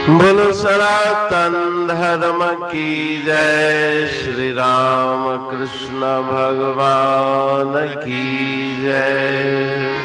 बोलो सनातन धर्म की जय। श्री राम कृष्ण भगवान की जय।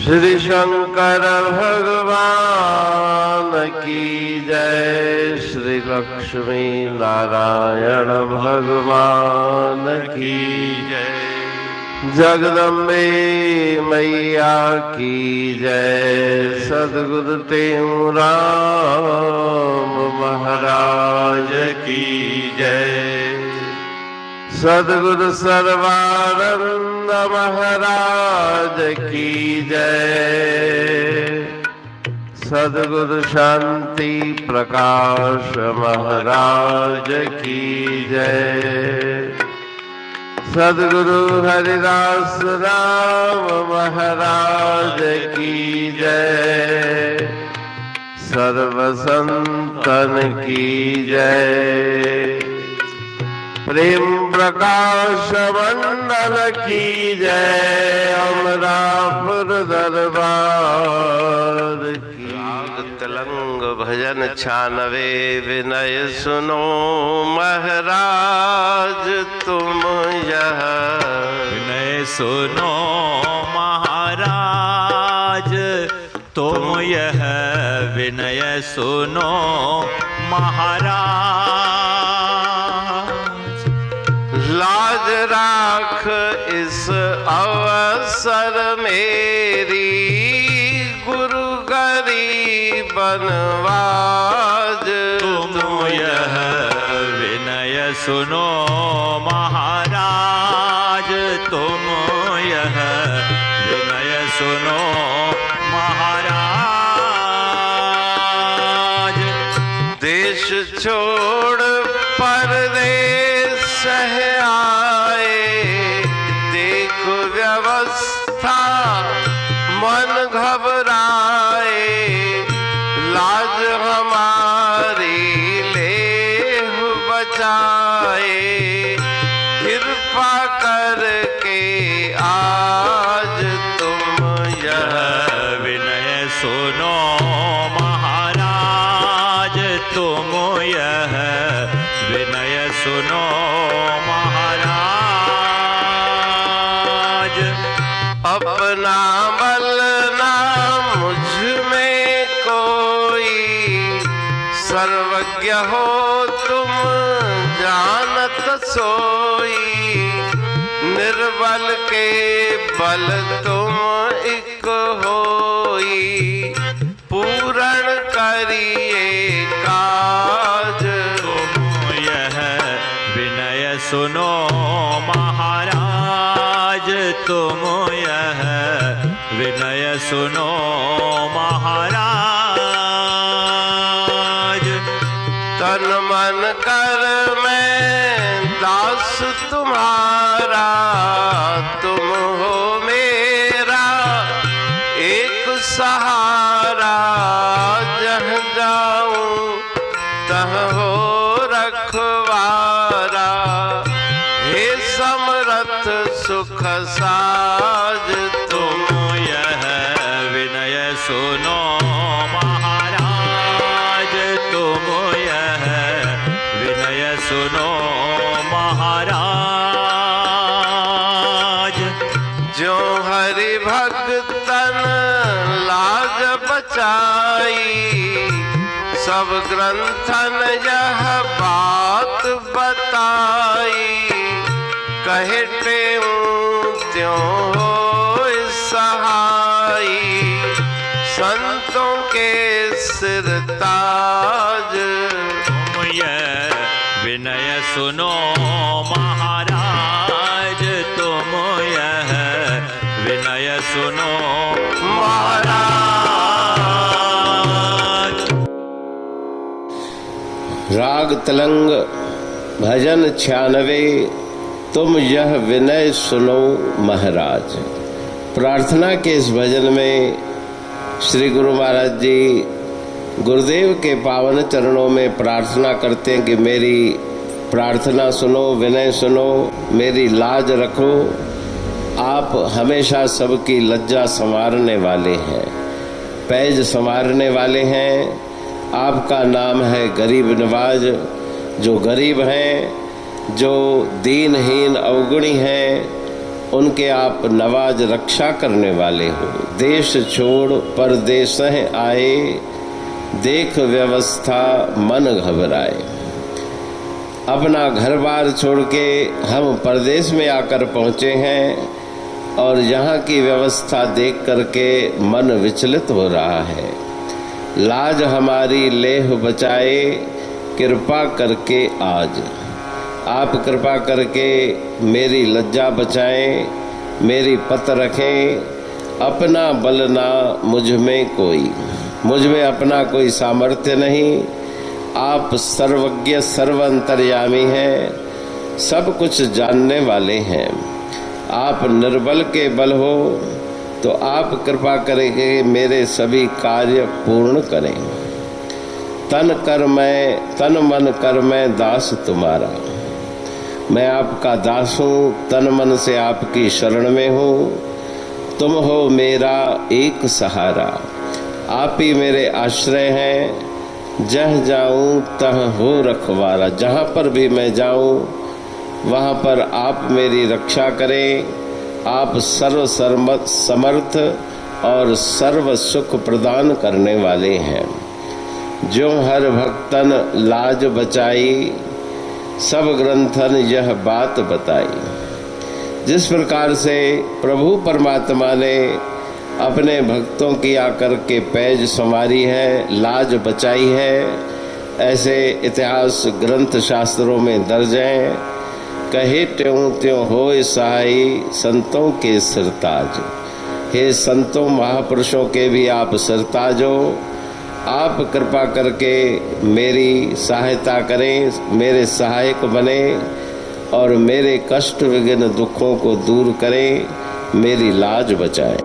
श्री शंकर भगवान की जय। श्री लक्ष्मी नारायण भगवान की जय। जगदम्बे मैया की जय। सद्गुरु राम महाराज की जय। सद्गुरु सर्वानंद महाराज की जय। सद्गुरु शांति प्रकाश महाराज की जय। सद्गुरु हरिदास राम महाराज की जय। सर्व संतन की जय। प्रेम प्रकाश मंडल की जय। अमरापुर दरबार की। राग तिलंग भजन 96 विनय सुनो महाराज तुम यह। विनय सुनो महाराज तुम यह। विनय सुनो महाराज। लाज राख इस अवसर मेरी। गुरु गरीब नवाज तुम यह। विनय सुनो महाराज तुम यह। विनय सुनो महाराज। देश छोड़ परदेश आए। देखो व्यवस्था मन घबराए। लाज हमारी लेह बचाए। कृपा करके आज तुम यह। विनय सुनो महाराज तुम यह। विनय सुनो महाराज। अपना बल ना मुझ में कोई। सर्वज्ञ हो तुम जानत सोई। निर्बल के बल तुम एक होई। पूर्ण करिए काज तुम यह। विनय सुनो महाराज तुम यह। विनय सुनो महाराज। तन मन कर मैं दास तुम्हारा। तुम हो मेरा एक सहारा। जहाँ जाऊं तह हो रखवारा। हे समरथ सुख साज तुम यह। विनय सुनो महाराज तुम यह। विनय सुनो महाराज। जो हरि भक्तन लाज बचाई। सब ग्रंथन यह बात बताई। कहे त्यों हो सहाई। संतों के सिर ताज तुम यह। विनय सुनो महाराज तुम यह। विनय सुनो महाराज। राग तिलंग भजन 96 तुम यह विनय सुनो महाराज। प्रार्थना के इस भजन में श्री गुरु महाराज जी गुरुदेव के पावन चरणों में प्रार्थना करते हैं कि मेरी प्रार्थना सुनो, विनय सुनो, मेरी लाज रखो। आप हमेशा सबकी लज्जा संवारने वाले हैं, पैज संवारने वाले हैं। आपका नाम है गरीब नवाज। जो गरीब हैं, जो दीनहीन अवगुणी हैं, उनके आप नवाज रक्षा करने वाले हो। देश छोड़ परदेस आए, देख व्यवस्था मन घबराए। अपना घर बार छोड़ के हम परदेश में आकर पहुँचे हैं और यहाँ की व्यवस्था देख करके मन विचलित हो रहा है। लाज हमारी लेह बचाए, कृपा करके आज आप कृपा करके मेरी लज्जा बचाएं, मेरी पत रखें। अपना बल ना मुझ में कोई, मुझ में अपना कोई सामर्थ्य नहीं। आप सर्वज्ञ सर्वंतर्यामी हैं, सब कुछ जानने वाले हैं। आप निर्बल के बल हो तो आप कृपा करके मेरे सभी कार्य पूर्ण करें। तन मन कर मैं दास तुम्हारा। मैं आपका दास हूँ, तन मन से आपकी शरण में हूँ। तुम हो मेरा एक सहारा, आप ही मेरे आश्रय हैं। जह जाऊँ तह हो रखवारा। जहाँ पर भी मैं जाऊँ वहाँ पर आप मेरी रक्षा करें। आप सर्व समर्थ और सर्व सुख प्रदान करने वाले हैं। जो हर भक्तन लाज बचाई, सब ग्रंथन यह बात बताई। जिस प्रकार से प्रभु परमात्मा ने अपने भक्तों की आकर के पैज संवारी है, लाज बचाई है, ऐसे इतिहास ग्रंथ शास्त्रों में दर्ज हैं। कहे त्यों त्यों होए सहाय, संतों के सिरताज। हे संतों महापुरुषों के भी आप सिरताज हो। आप कृपा करके मेरी सहायता करें, मेरे सहायक बने और मेरे कष्ट विघ्न दुखों को दूर करें, मेरी लाज बचाएं।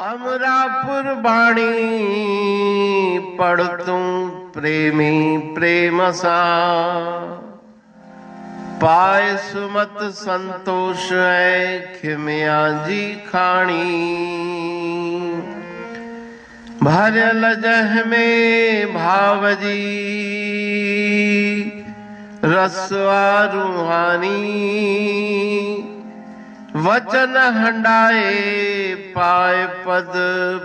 अमरापुर बाणी पढ़ तुम प्रेमी प्रेम सा, पाए सुमत संतोष है खिमिया जी खाणी। भरल जह में भावजी रसवा रूहानी। वचन हंडाए पाए पद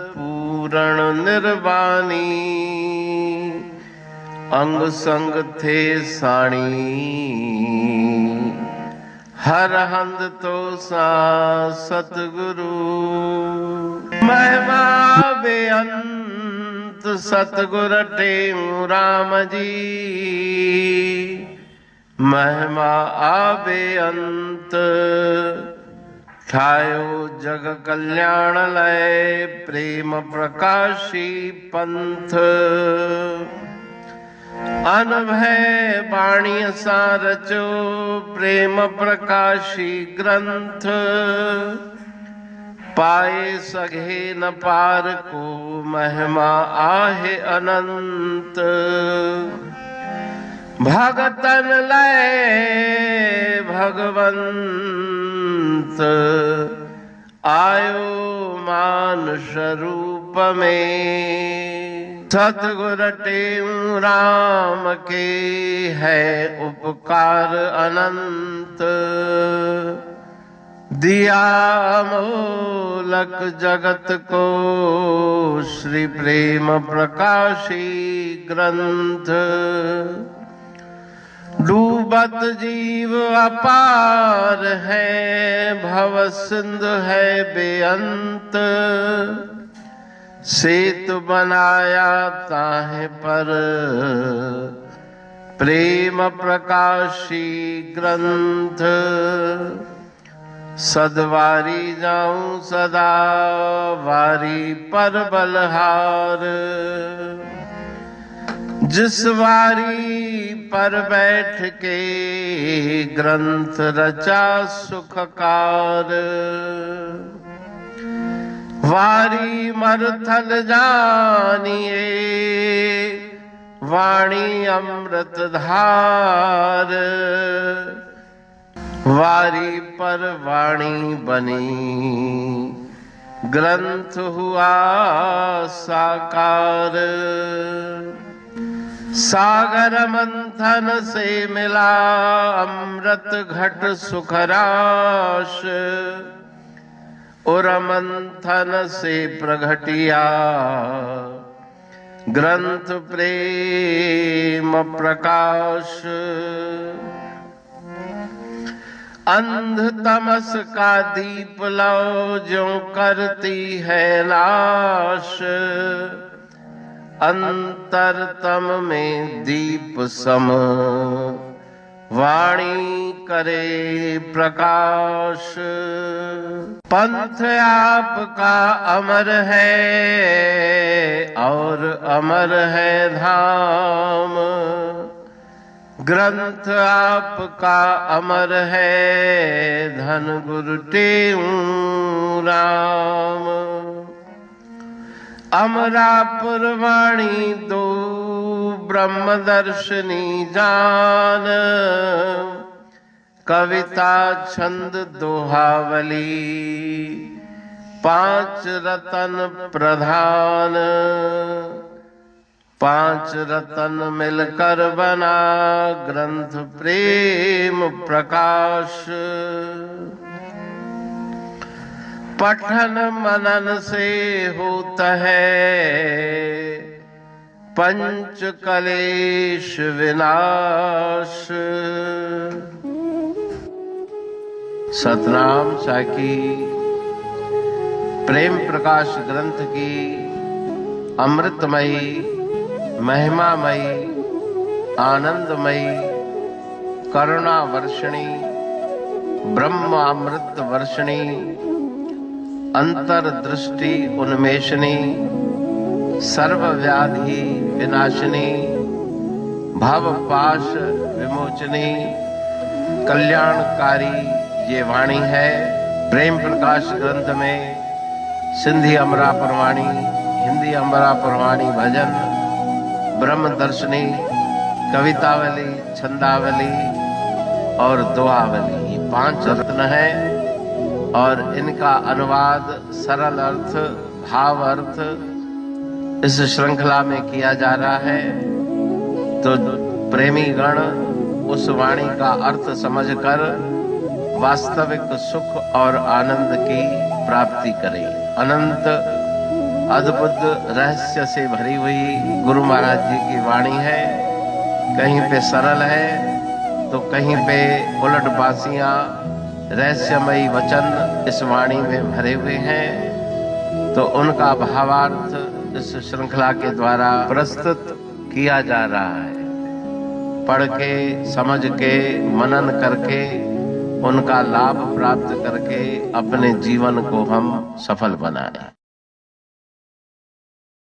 पूरण निर्वाणी। अंग संग थे साणी हर हंद तो सा सतगुरु। महिमा बेअंत सतगुर टेऊ राम जी। महिमा आबे अंत ठायो जग कल्याण लय। प्रेम प्रकाशी पंथ अनभय बाणी सारचो। प्रेम प्रकाशी ग्रंथ पाए सघे न पार को। महिमा आहे अनंत भगतन लय भगवंत। आयो मानुष रूप में। सतगुर टेऊ राम के है उपकार अनंत। दिया मोलक जगत को श्री प्रेम प्रकाशी ग्रंथ। डूबत जीव अपार है भव सिंधु है बेअंत। सेतु बनाया ताहे पर प्रेम प्रकाशी ग्रंथ। सदवारी जाऊं सदा वारी पर बलहार। जिस वारी पर बैठ के ग्रंथ रचा सुखकार। वारी मरथल जानिए वाणी अमृत धार। वारी पर वाणी बनी ग्रंथ हुआ साकार, सागर मंथन से मिला अमृत घट सुखराश, और मंथन से प्रगटिया ग्रंथ प्रेम प्रकाश। अंध तमस का दीप लो जो करती है नाश, अंतरतम में दीप सम वाणी करे प्रकाश। पंथ आपका अमर है और अमर है धाम, ग्रंथ आपका अमर है धन गुरु टेऊ राम। अमरापुर वाणी दो ब्रह्मदर्शनी जान, कविता छंद दोहावली पांच रतन प्रधान। पांच रतन मिलकर बना ग्रंथ प्रेम प्रकाश। पठन मनन से होता है पंच कलेश विनाश। सतनाम साकी प्रेम प्रकाश ग्रंथ की अमृतमयी महिमामयी आनंदमयी करुणा वर्षिणी ब्रह्म अमृत वर्षिणी अंतर्दृष्टि उन्मेषणी सर्वव्याधि विनाशिनी भव पाश विमोचनी कल्याणकारी ये वाणी है। प्रेम प्रकाश ग्रंथ में सिंधी अमरापुर वाणी, हिंदी अमरापुर वाणी भजन, ब्रह्म दर्शनी, कवितावली, छंदावली और दुआवली, ये पांच रत्न है और इनका अनुवाद सरल अर्थ भाव अर्थ इस श्रृंखला में किया जा रहा है। तो प्रेमी गण उस वाणी का अर्थ समझकर वास्तविक सुख और आनंद की प्राप्ति करें। अनंत अद्भुत रहस्य से भरी हुई गुरु महाराज जी की वाणी है। कहीं पे सरल है तो कहीं पे उलट बासियां रहस्यमयी वचन इस वाणी में भरे हुए हैं। तो उनका भावार्थ इस श्रृंखला के द्वारा प्रस्तुत किया जा रहा है। पढ़ के समझ के मनन करके उनका लाभ प्राप्त करके अपने जीवन को हम सफल बनाएं।